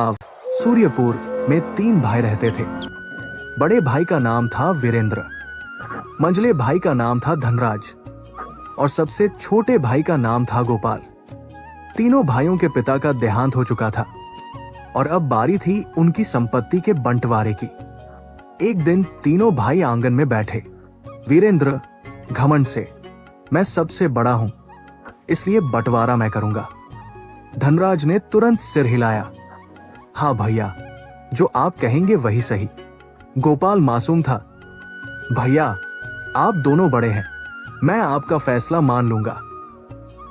गांव सूर्यपुर में 3 भाई रहते थे। बड़े भाई का नाम था वीरेंद्र, मंझले भाई का नाम था धनराज और सबसे छोटे भाई का नाम था गोपाल। तीनों भाइयों के पिता का देहांत हो चुका था और अब बारी थी उनकी संपत्ति के बंटवारे की। एक दिन तीनों भाई आंगन में बैठे। वीरेंद्र घमंड से, मैं सबसे बड़ा हूं इसलिए बंटवारा मैं करूंगा। धनराज ने तुरंत सिर हिलाया, हाँ भैया, जो आप कहेंगे वही सही। गोपाल मासूम था, भैया आप दोनों बड़े हैं, मैं आपका फैसला मान लूंगा।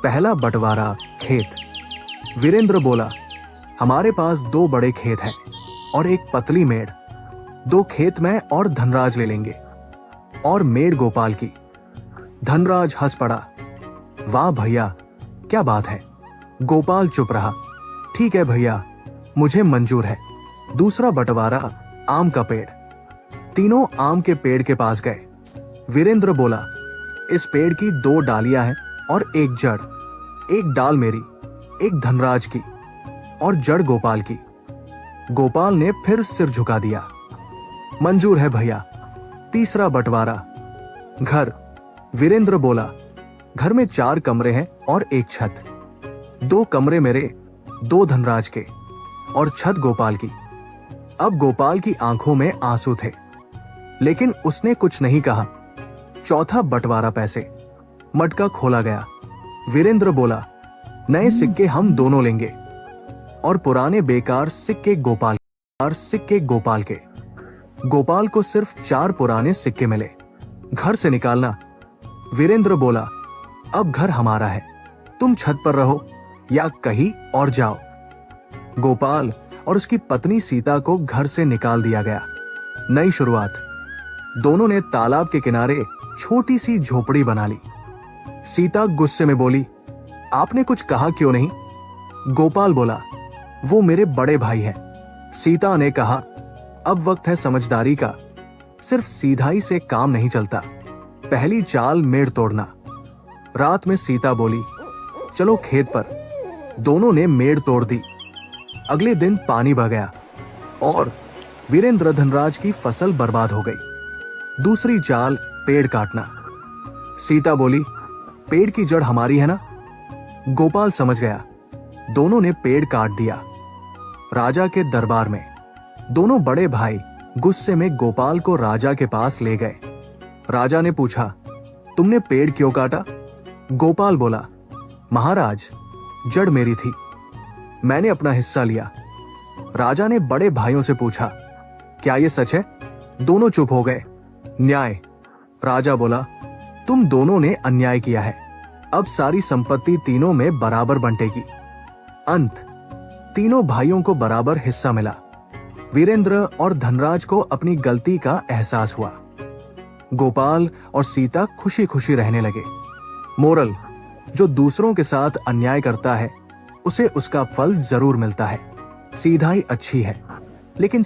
पहला बंटवारा खेत। वीरेंद्र बोला, हमारे पास 2 बड़े खेत हैं और एक पतली मेड़। 2 खेत मैं और धनराज ले लेंगे और मेड़ गोपाल की। धनराज हंस पड़ा, वाह भैया क्या बात है। गोपाल चुप रहा, ठीक है भैया मुझे मंजूर है। दूसरा बंटवारा आम का पेड़। तीनों आम के पेड़ के पास गए। वीरेंद्र बोला, इस पेड़ की 2 डालियां हैं और एक जड़। एक डाल मेरी, एक धनराज की और जड़ गोपाल की। गोपाल ने फिर सिर झुका दिया, मंजूर है भैया। तीसरा बंटवारा घर। वीरेंद्र बोला, घर में 4 कमरे हैं और एक छत। 2 कमरे मेरे, 2 धनराज के और छत गोपाल की। अब गोपाल की आंखों में आंसू थे, लेकिन उसने कुछ नहीं कहा। चौथा बंटवारा पैसे। मटका खोला गया। वीरेंद्र बोला, नए सिक्के हम दोनों लेंगे और पुराने बेकार सिक्के गोपाल के। गोपाल को सिर्फ 4 पुराने सिक्के मिले। घर से निकालना। वीरेंद्र बोला, अब घर हमारा है, तुम छत पर रहो या कहीं और जाओ। गोपाल और उसकी पत्नी सीता को घर से निकाल दिया गया। नई शुरुआत। दोनों ने तालाब के किनारे छोटी सी झोपड़ी बना ली। सीता गुस्से में बोली, आपने कुछ कहा क्यों नहीं? गोपाल बोला, वो मेरे बड़े भाई हैं। सीता ने कहा, अब वक्त है समझदारी का, सिर्फ सीधाई से काम नहीं चलता। पहली चाल मेड़ तोड़ना। रात में सीता बोली, चलो खेत पर। दोनों ने मेड़ तोड़ दी। अगले दिन पानी बह गया और वीरेंद्र धनराज की फसल बर्बाद हो गई। दूसरी चाल पेड़ काटना। सीता बोली, पेड़ की जड़ हमारी है ना? गोपाल समझ गया। दोनों ने पेड़ काट दिया। राजा के दरबार में दोनों बड़े भाई गुस्से में गोपाल को राजा के पास ले गए। राजा ने पूछा, तुमने पेड़ क्यों काटा? गोपाल बोला, महाराज जड़ मेरी थी, मैंने अपना हिस्सा लिया। राजा ने बड़े भाइयों से पूछा, क्या ये सच है? दोनों चुप हो गए। न्याय। राजा बोला, तुम दोनों ने अन्याय किया है, अब सारी संपत्ति तीनों में बराबर बंटेगी। अंत। तीनों भाइयों को बराबर हिस्सा मिला। वीरेंद्र और धनराज को अपनी गलती का एहसास हुआ। गोपाल और सीता खुशी खुशी रहने लगे। मोरल, जो दूसरों के साथ अन्याय करता है उसे उसका फल जरूर मिलता है। सीधाई अच्छी है, लेकिन